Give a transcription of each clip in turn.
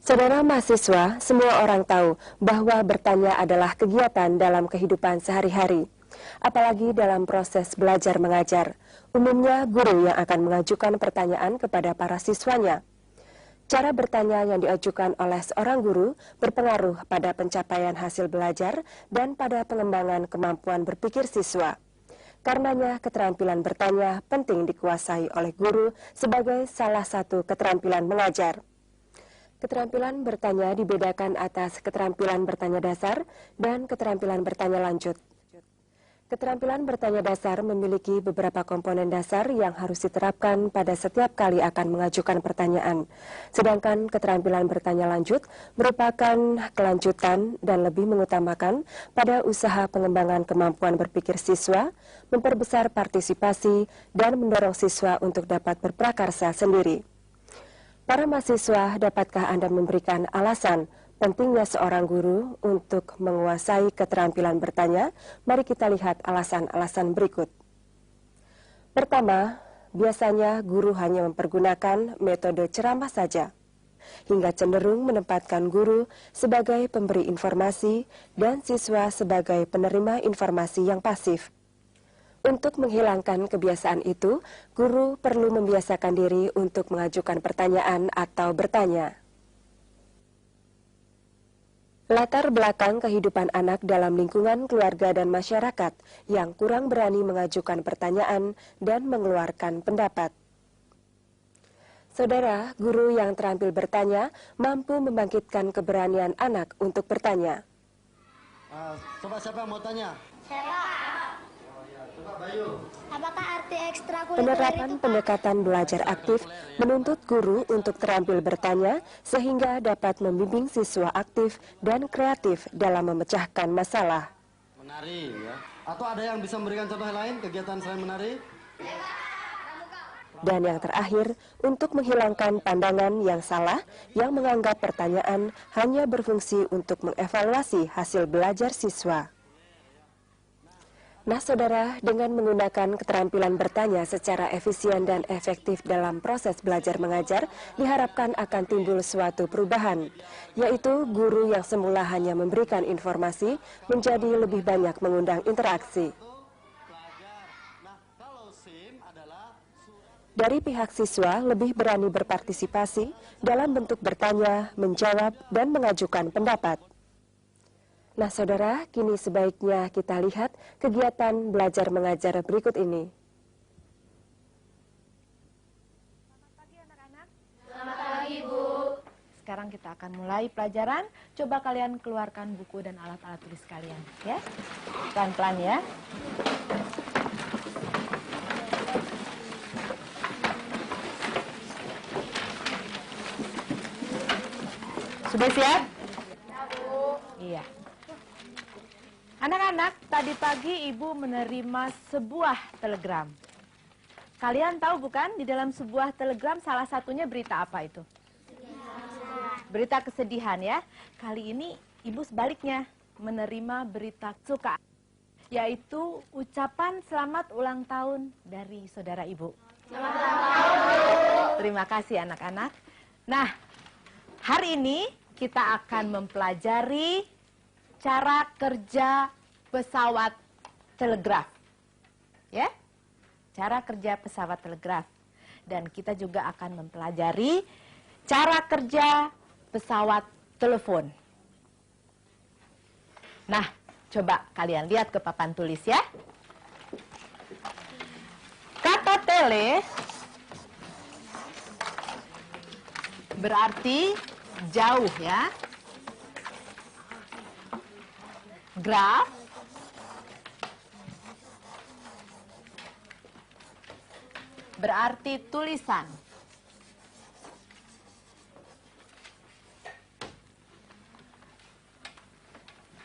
Saudara mahasiswa, semua orang tahu bahwa bertanya adalah kegiatan dalam kehidupan sehari-hari. Apalagi dalam proses belajar mengajar, umumnya guru yang akan mengajukan pertanyaan kepada para siswanya. Cara bertanya yang diajukan oleh seorang guru berpengaruh pada pencapaian hasil belajar dan pada pengembangan kemampuan berpikir siswa. Karenanya, keterampilan bertanya penting dikuasai oleh guru sebagai salah satu keterampilan mengajar. Keterampilan bertanya dibedakan atas keterampilan bertanya dasar dan keterampilan bertanya lanjut. Keterampilan bertanya dasar memiliki beberapa komponen dasar yang harus diterapkan pada setiap kali akan mengajukan pertanyaan. Sedangkan keterampilan bertanya lanjut merupakan kelanjutan dan lebih mengutamakan pada usaha pengembangan kemampuan berpikir siswa, memperbesar partisipasi, dan mendorong siswa untuk dapat berprakarsa sendiri. Para mahasiswa, dapatkah Anda memberikan alasan pentingnya seorang guru untuk menguasai keterampilan bertanya? Mari kita lihat alasan-alasan berikut. Pertama, biasanya guru hanya mempergunakan metode ceramah saja, hingga cenderung menempatkan guru sebagai pemberi informasi dan siswa sebagai penerima informasi yang pasif. Untuk menghilangkan kebiasaan itu, guru perlu membiasakan diri untuk mengajukan pertanyaan atau bertanya. Latar belakang kehidupan anak dalam lingkungan keluarga dan masyarakat yang kurang berani mengajukan pertanyaan dan mengeluarkan pendapat. Saudara, guru yang terampil bertanya mampu membangkitkan keberanian anak untuk bertanya. Coba siapa yang mau tanya? Apakah arti ekstrakurikuler Penerapan pendekatan belajar aktif menuntut guru untuk terampil bertanya sehingga dapat membimbing siswa aktif dan kreatif dalam memecahkan masalah. Menari, ya. Atau ada yang bisa memberikan contoh lain kegiatan selain menari? Dan yang terakhir, untuk menghilangkan pandangan yang salah yang menganggap pertanyaan hanya berfungsi untuk mengevaluasi hasil belajar siswa. Nah, saudara, dengan menggunakan keterampilan bertanya secara efisien dan efektif dalam proses belajar mengajar, diharapkan akan timbul suatu perubahan, yaitu guru yang semula hanya memberikan informasi menjadi lebih banyak mengundang interaksi. Dari pihak siswa lebih berani berpartisipasi dalam bentuk bertanya, menjawab, dan mengajukan pendapat. Nah, saudara, kini sebaiknya kita lihat kegiatan belajar mengajar berikut ini. Selamat pagi anak-anak. Selamat pagi, Bu. Sekarang kita akan mulai pelajaran. Coba kalian keluarkan buku dan alat-alat tulis kalian, ya. Pelan-pelan ya. Sudah siap? Ya, Bu. Iya. Anak-anak, tadi pagi Ibu menerima sebuah telegram. Kalian tahu bukan, di dalam sebuah telegram salah satunya berita apa itu? Berita kesedihan ya. Kali ini Ibu sebaliknya menerima berita suka, yaitu ucapan selamat ulang tahun dari saudara Ibu. Selamat ulang tahun, Bu. Terima kasih anak-anak. Nah, hari ini kita akan mempelajari cara kerja pesawat telegraf, ya, cara kerja pesawat telegraf, dan kita juga akan mempelajari cara kerja pesawat telepon. Nah, coba kalian lihat ke papan tulis ya. Kata tele berarti jauh ya. Graf berarti tulisan.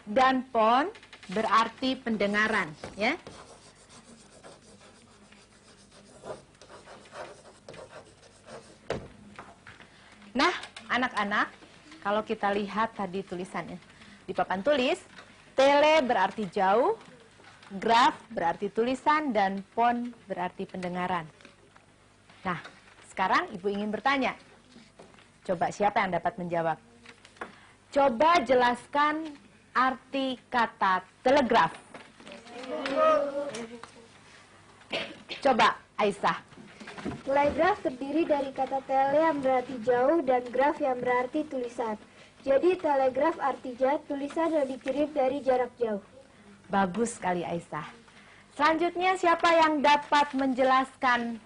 Dan pon berarti pendengaran, ya. Nah, anak-anak, kalau kita lihat tadi tulisannya di papan tulis, tele berarti jauh, graf berarti tulisan, dan pon berarti pendengaran. Nah, sekarang Ibu ingin bertanya. Coba siapa yang dapat menjawab? Coba jelaskan arti kata telegraf. Coba, Aisyah. Telegraf terdiri dari kata tele yang berarti jauh dan graf yang berarti tulisan. Jadi telegraf artinya tulisan yang dikirim dari jarak jauh. Bagus sekali, Aisyah. Selanjutnya, siapa yang dapat menjelaskan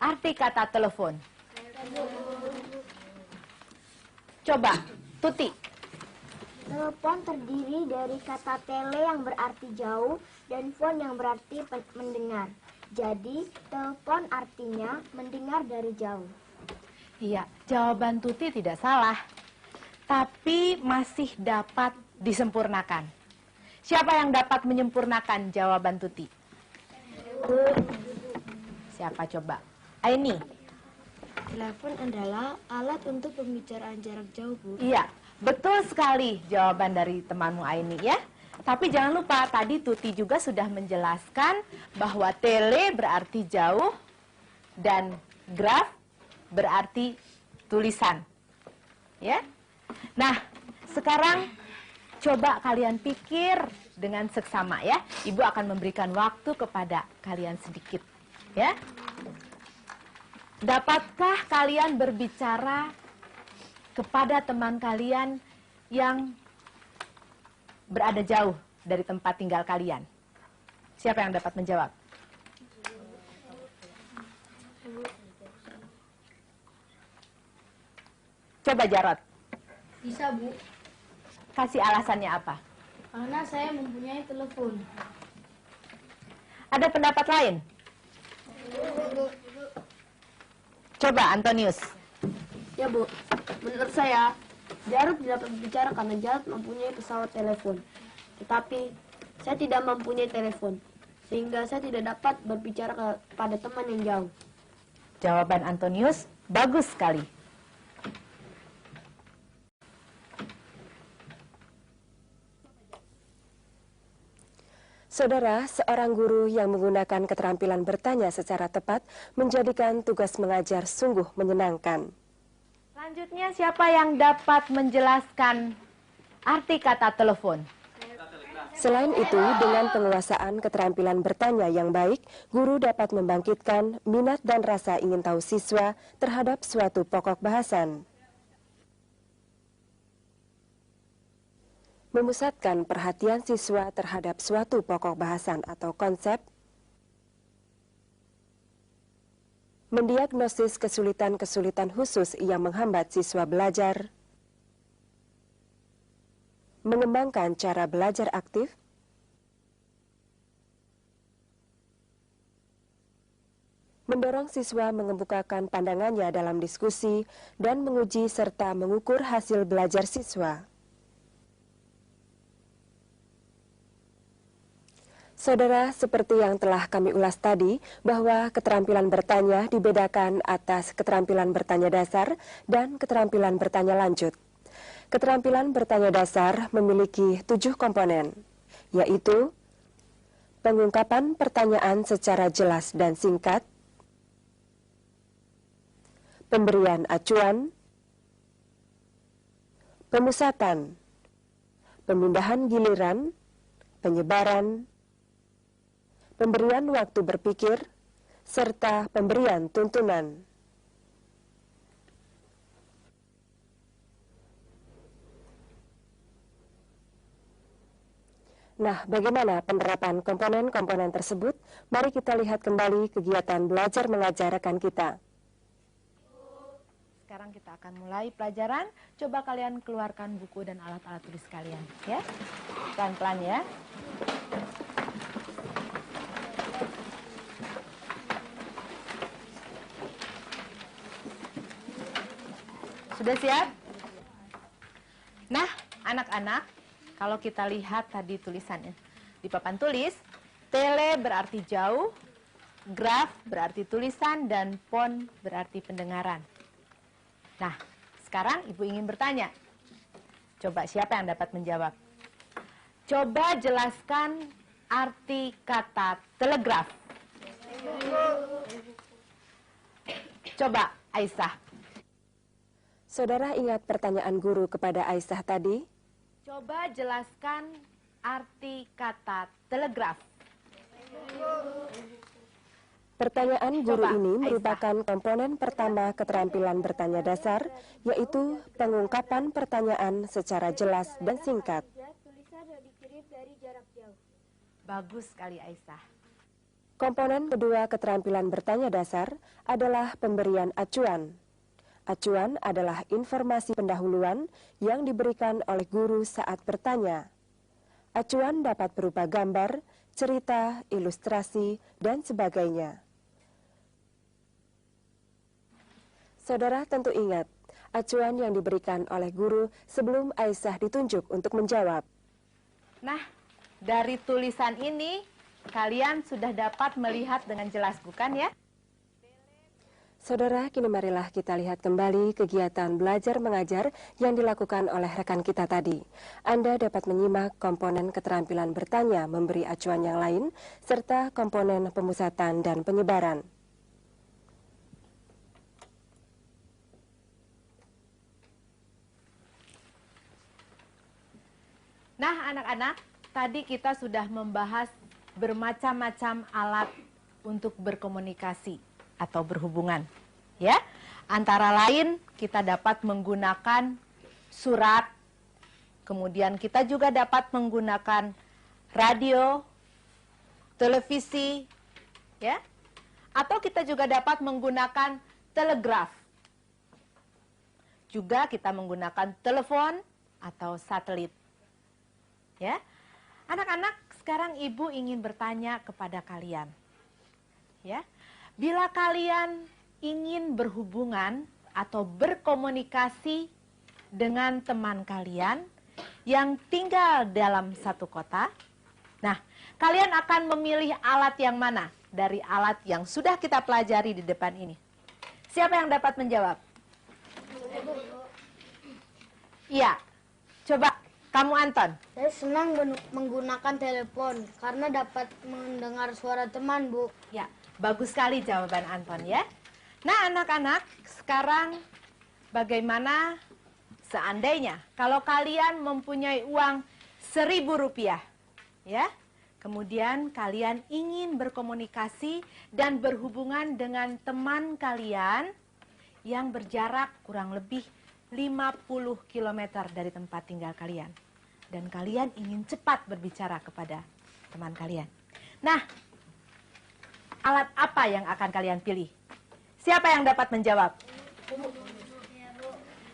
arti kata telepon? Coba, Tuti. Telepon terdiri dari kata tele yang berarti jauh dan phone yang berarti mendengar. Jadi, telepon artinya mendengar dari jauh. Iya, jawaban Tuti tidak salah. Tapi masih dapat disempurnakan. Siapa yang dapat menyempurnakan jawaban Tuti? Siapa coba? Aini. Telepon adalah alat untuk pembicaraan jarak jauh, Bu. Iya, betul sekali jawaban dari temanmu Aini ya. Tapi jangan lupa tadi Tuti juga sudah menjelaskan bahwa tele berarti jauh dan graf berarti tulisan. Ya. Nah, sekarang coba kalian pikir dengan seksama ya. Ibu akan memberikan waktu kepada kalian sedikit ya. Dapatkah kalian berbicara kepada teman kalian yang berada jauh dari tempat tinggal kalian? Siapa yang dapat menjawab? Coba Jarot. Bisa, Bu. Kasih alasannya apa? Karena saya mempunyai telepon. Ada pendapat lain? Coba Antonius. Ya, Bu. Menurut saya, Jarod dapat berbicara karena Jarod mempunyai pesawat telepon. Tetapi, saya tidak mempunyai telepon. Sehingga saya tidak dapat berbicara kepada teman yang jauh. Jawaban Antonius bagus sekali. Saudara, seorang guru yang menggunakan keterampilan bertanya secara tepat menjadikan tugas mengajar sungguh menyenangkan. Selanjutnya siapa yang dapat menjelaskan arti kata telepon? Selain itu, dengan penguasaan keterampilan bertanya yang baik, guru dapat membangkitkan minat dan rasa ingin tahu siswa terhadap suatu pokok bahasan. Memusatkan perhatian siswa terhadap suatu pokok bahasan atau konsep, mendiagnosis kesulitan-kesulitan khusus yang menghambat siswa belajar, mengembangkan cara belajar aktif, mendorong siswa mengemukakan pandangannya dalam diskusi, dan menguji serta mengukur hasil belajar siswa. Saudara, seperti yang telah kami ulas tadi, bahwa keterampilan bertanya dibedakan atas keterampilan bertanya dasar dan keterampilan bertanya lanjut. Keterampilan bertanya dasar memiliki 7 komponen, yaitu pengungkapan pertanyaan secara jelas dan singkat, pemberian acuan, pemusatan, pemindahan giliran, penyebaran, pemberian waktu berpikir, serta pemberian tuntunan. Nah, bagaimana penerapan komponen-komponen tersebut? Mari kita lihat kembali kegiatan belajar mengajar rekan kita. Sekarang kita akan mulai pelajaran. Coba kalian keluarkan buku dan alat-alat tulis kalian, ya. Pelan-pelan ya. Sudah siap? Nah, anak-anak, kalau kita lihat tadi tulisannya di papan tulis, tele berarti jauh, graf berarti tulisan, dan pon berarti pendengaran. Nah, sekarang Ibu ingin bertanya. Coba siapa yang dapat menjawab? Coba jelaskan arti kata telegraf. Coba Aisyah. Saudara ingat pertanyaan guru kepada Aisyah tadi? Coba jelaskan arti kata telegraf. Pertanyaan guru Coba, ini Aisyah. merupakan komponen pertama keterampilan bertanya dasar, yaitu pengungkapan pertanyaan secara jelas dan singkat. Tulisan yang dikirim dari jarak jauh. Bagus sekali Aisyah. Komponen kedua keterampilan bertanya dasar adalah pemberian acuan. Acuan adalah informasi pendahuluan yang diberikan oleh guru saat bertanya. Acuan dapat berupa gambar, cerita, ilustrasi, dan sebagainya. Saudara tentu ingat, acuan yang diberikan oleh guru sebelum Aisyah ditunjuk untuk menjawab. Nah, dari tulisan ini kalian sudah dapat melihat dengan jelas, bukan ya? Saudara, kini marilah kita lihat kembali kegiatan belajar mengajar yang dilakukan oleh rekan kita tadi. Anda dapat menyimak komponen keterampilan bertanya, memberi acuan yang lain, serta komponen pemusatan dan penyebaran. Nah, anak-anak, tadi kita sudah membahas bermacam-macam alat untuk berkomunikasi atau berhubungan, ya. Antara lain kita dapat menggunakan surat, kemudian kita juga dapat menggunakan radio, televisi, ya. Atau kita juga dapat menggunakan telegraf. Juga kita menggunakan telepon atau satelit. Ya. Anak-anak, sekarang Ibu ingin bertanya kepada kalian. Ya. Bila kalian ingin berhubungan atau berkomunikasi dengan teman kalian yang tinggal dalam satu kota, nah, kalian akan memilih alat yang mana dari alat yang sudah kita pelajari di depan ini? Siapa yang dapat menjawab? Iya, coba kamu Anton. Saya senang menggunakan telepon karena dapat mendengar suara teman, Bu. Ya, bagus sekali jawaban Anton ya. Nah anak-anak, sekarang bagaimana seandainya kalau kalian mempunyai uang Rp1.000, ya, kemudian kalian ingin berkomunikasi dan berhubungan dengan teman kalian yang berjarak kurang lebih 50 km dari tempat tinggal kalian. Dan kalian ingin cepat berbicara kepada teman kalian. Nah, alat apa yang akan kalian pilih? Siapa yang dapat menjawab?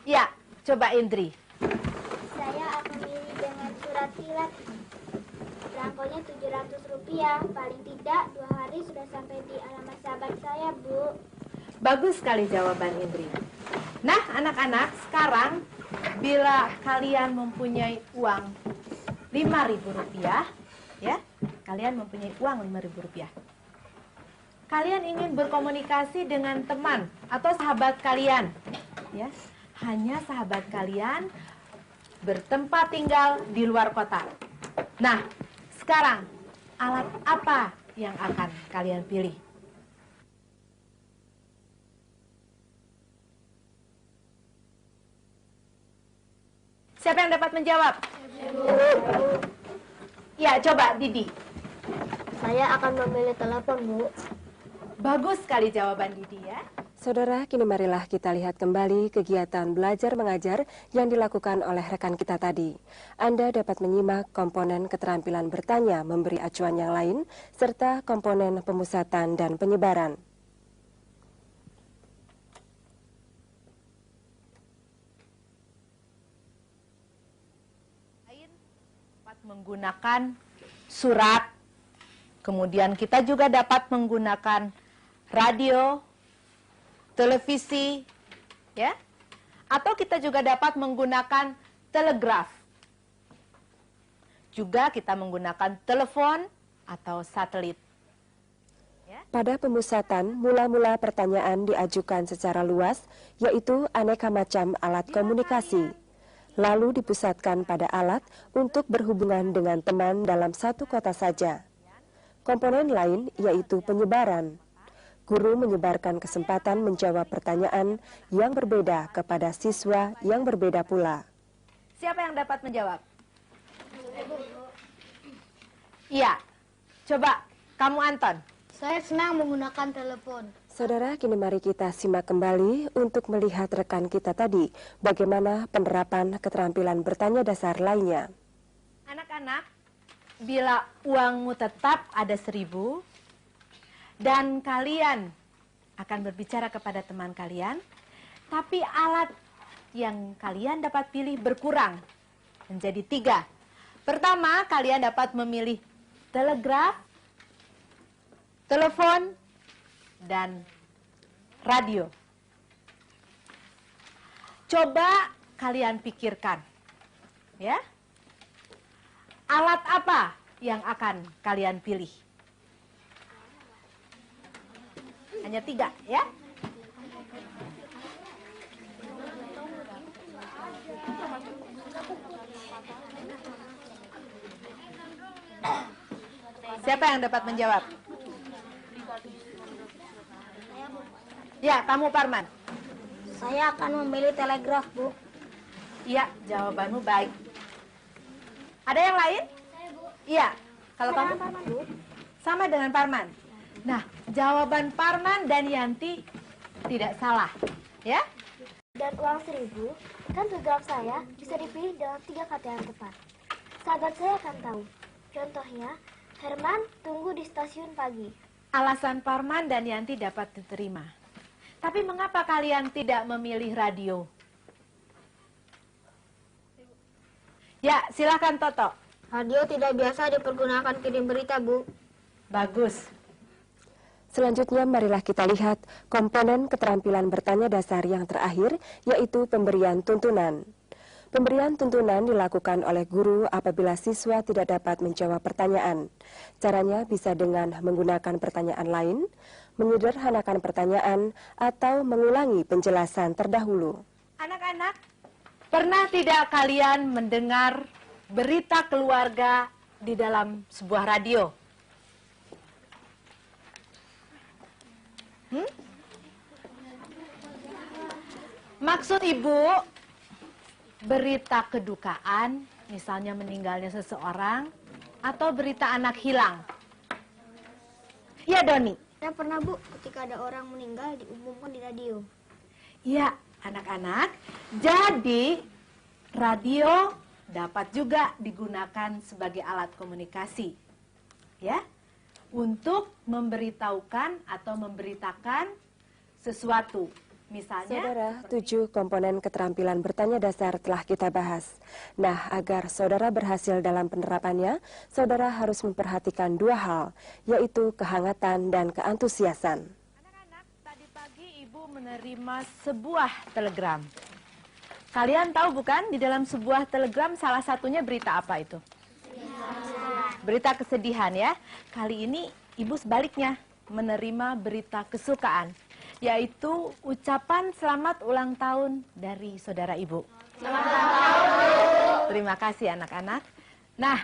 Ya, coba Indri. Saya akan memilih dengan surat kilat. Belangkonya Rp700. Paling tidak 2 hari sudah sampai di alamat sahabat saya, Bu. Bagus sekali jawaban Indri. Nah, anak-anak, sekarang bila kalian mempunyai uang Rp5.000, ya, kalian mempunyai uang Rp5.000. Kalian ingin berkomunikasi dengan teman atau sahabat kalian, ya, hanya sahabat kalian bertempat tinggal di luar kota. Nah, sekarang alat apa yang akan kalian pilih? Siapa yang dapat menjawab? Ya, coba Didi. Saya akan memilih telepon, Bu. Bagus sekali jawaban Didi ya. Saudara, kini marilah kita lihat kembali kegiatan belajar mengajar yang dilakukan oleh rekan kita tadi. Anda dapat menyimak komponen keterampilan bertanya, memberi acuan yang lain, serta komponen pemusatan dan penyebaran. Menggunakan surat, kemudian kita juga dapat menggunakan radio, televisi, ya, atau kita juga dapat menggunakan telegraf. Juga kita menggunakan telepon atau satelit. Pada pemusatan, mula-mula pertanyaan diajukan secara luas, yaitu aneka macam alat komunikasi. Lalu dipusatkan pada alat untuk berhubungan dengan teman dalam satu kota saja. Komponen lain yaitu penyebaran. Guru menyebarkan kesempatan menjawab pertanyaan yang berbeda kepada siswa yang berbeda pula. Siapa yang dapat menjawab? Iya. Coba kamu Anton. Saya senang menggunakan telepon. Saudara, kini mari kita simak kembali untuk melihat rekan kita tadi bagaimana penerapan keterampilan bertanya dasar lainnya. Anak-anak, bila uangmu tetap ada 1.000 dan kalian akan berbicara kepada teman kalian, tapi alat yang kalian dapat pilih berkurang menjadi 3. Pertama, kalian dapat memilih telegraf, telepon, dan radio. Coba kalian pikirkan, ya, alat apa yang akan kalian pilih? Hanya 3, ya. Siapa yang dapat menjawab? Ya, kamu Parman. Saya akan memilih telegraf, Bu. Iya, jawabanmu baik. Ada yang lain? Iya. Kalau kamu sama dengan Parman. Nah, jawaban Parman dan Yanti tidak salah, ya? Dan uang 1.000, kan telegraf saya bisa dipilih dalam 3 kata yang tepat. Sahabat saya akan tahu. Contohnya, Herman tunggu di stasiun pagi. Alasan Parman dan Yanti dapat diterima. Tapi mengapa kalian tidak memilih radio? Ya, silakan Toto. Radio tidak biasa dipergunakan kirim berita, Bu. Bagus. Selanjutnya marilah kita lihat komponen keterampilan bertanya dasar yang terakhir, yaitu pemberian tuntunan. Pemberian tuntunan dilakukan oleh guru apabila siswa tidak dapat menjawab pertanyaan. Caranya bisa dengan menggunakan pertanyaan lain, menyederhanakan pertanyaan, atau mengulangi penjelasan terdahulu. Anak-anak, pernah tidak kalian mendengar berita keluarga di dalam sebuah radio? Maksud ibu, berita kedukaan, misalnya meninggalnya seseorang, atau berita anak hilang? Ya, Doni. Saya pernah, Bu, ketika ada orang meninggal diumumkan di radio. Ya, anak-anak. Jadi, radio dapat juga digunakan sebagai alat komunikasi. Ya, untuk memberitahukan atau memberitakan sesuatu. Misalnya, Saudara, 7 komponen keterampilan bertanya dasar telah kita bahas. Nah, agar saudara berhasil dalam penerapannya, saudara harus memperhatikan 2 hal, yaitu kehangatan dan keantusiasan. anak-anak, tadi pagi ibu menerima sebuah telegram. Kalian tahu bukan, di dalam sebuah telegram salah satunya berita apa itu? Berita kesedihan, ya. Kali ini ibu sebaliknya menerima berita kesukaan, yaitu ucapan selamat ulang tahun dari saudara ibu. Selamat ulang tahun. Terima kasih anak-anak. Nah,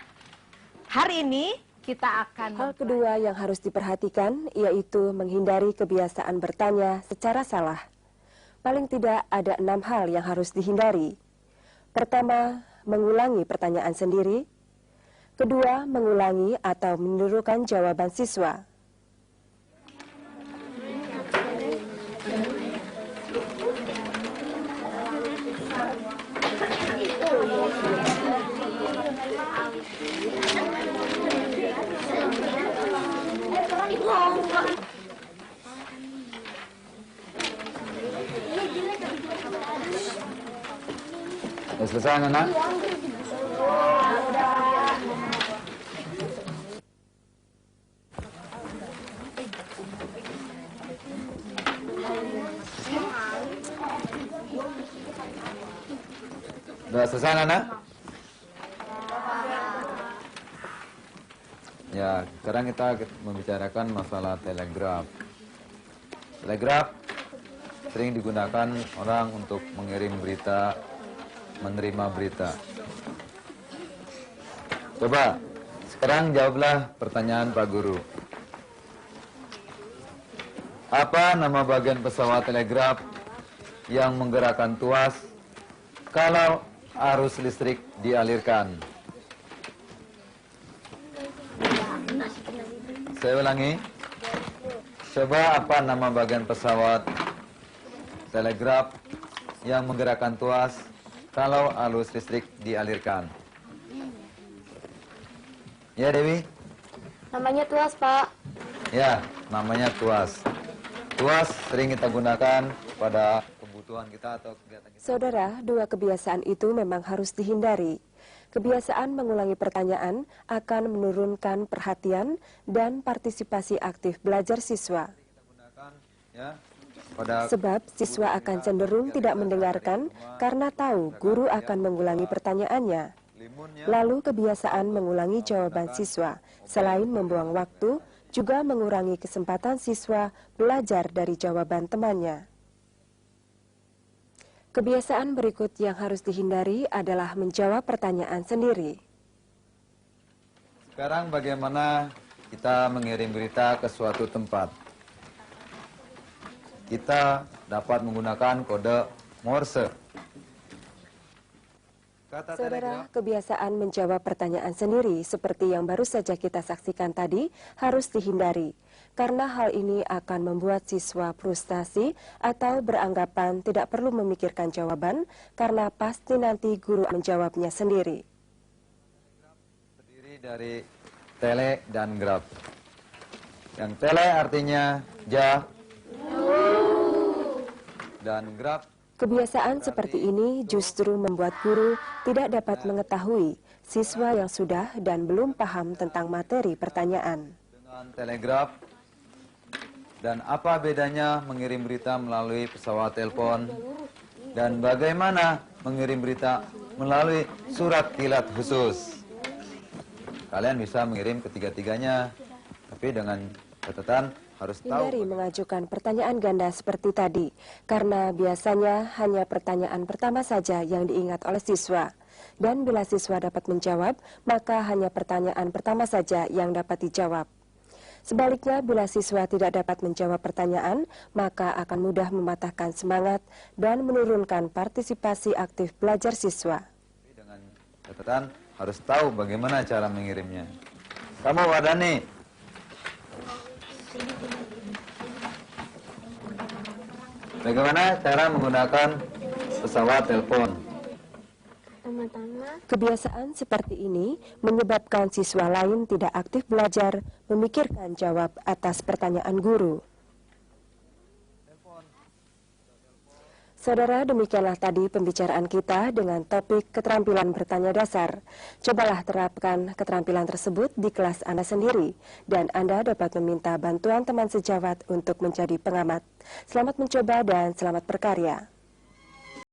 hari ini kita akan... Hal kedua yang harus diperhatikan yaitu menghindari kebiasaan bertanya secara salah. Paling tidak ada 6 hal yang harus dihindari. Pertama, mengulangi pertanyaan sendiri. Kedua, mengulangi atau menirukan jawaban siswa. Sudah selesai anak-anak? Sudah selesai anak-anak? Ya, sekarang kita membicarakan masalah telegraf. Telegraf sering digunakan orang untuk mengirim berita, menerima berita. Coba, sekarang jawablah pertanyaan Pak Guru. Apa nama bagian pesawat telegraf yang menggerakkan tuas kalau arus listrik dialirkan? Saya ulangi. Coba apa nama bagian pesawat telegraf yang menggerakkan tuas kalau arus listrik dialirkan? Ya, Dewi? Namanya tuas, Pak. Ya, namanya tuas. Tuas sering kita gunakan pada kebutuhan kita atau kegiatan kita. Saudara, dua kebiasaan itu memang harus dihindari. Kebiasaan mengulangi pertanyaan akan menurunkan perhatian dan partisipasi aktif belajar siswa. Kita gunakan ya pada Sebab siswa akan cenderung tidak mendengarkan karena tahu guru akan mengulangi pertanyaannya. limunnya. Lalu kebiasaan mengulangi jawaban siswa, selain membuang waktu, juga mengurangi kesempatan siswa belajar dari jawaban temannya. Kebiasaan berikut yang harus dihindari adalah menjawab pertanyaan sendiri. Sekarang bagaimana kita mengirim berita ke suatu tempat? Kita dapat menggunakan kode Morse. Kata Saudara, kebiasaan menjawab pertanyaan sendiri seperti yang baru saja kita saksikan tadi harus dihindari, karena hal ini akan membuat siswa frustasi atau beranggapan tidak perlu memikirkan jawaban karena pasti nanti guru menjawabnya sendiri. terdiri dari tele dan graf. Yang tele artinya ja dan graf. Kebiasaan seperti ini justru membuat guru tidak dapat mengetahui siswa yang sudah dan belum paham tentang materi pertanyaan. Dengan telegraf. Dan apa bedanya mengirim berita melalui pesawat telepon? Dan bagaimana mengirim berita melalui surat kilat khusus? Kalian bisa mengirim ketiga-tiganya, tapi dengan catatan harus Hindari tahu. mengajukan pertanyaan ganda seperti tadi, karena biasanya hanya pertanyaan pertama saja yang diingat oleh siswa. Dan bila siswa dapat menjawab, maka hanya pertanyaan pertama saja yang dapat dijawab. Sebaliknya, bila siswa tidak dapat menjawab pertanyaan, maka akan mudah mematahkan semangat dan menurunkan partisipasi aktif belajar siswa. Dengan catatan harus tahu bagaimana cara mengirimnya. Kamu Wardani, bagaimana cara menggunakan pesawat telepon? Pertama-tama, Kebiasaan seperti ini menyebabkan siswa lain tidak aktif belajar, memikirkan jawab atas pertanyaan guru. Saudara, demikianlah tadi pembicaraan kita dengan topik keterampilan bertanya dasar. Cobalah terapkan keterampilan tersebut di kelas Anda sendiri, dan Anda dapat meminta bantuan teman sejawat untuk menjadi pengamat. Selamat mencoba dan selamat berkarya.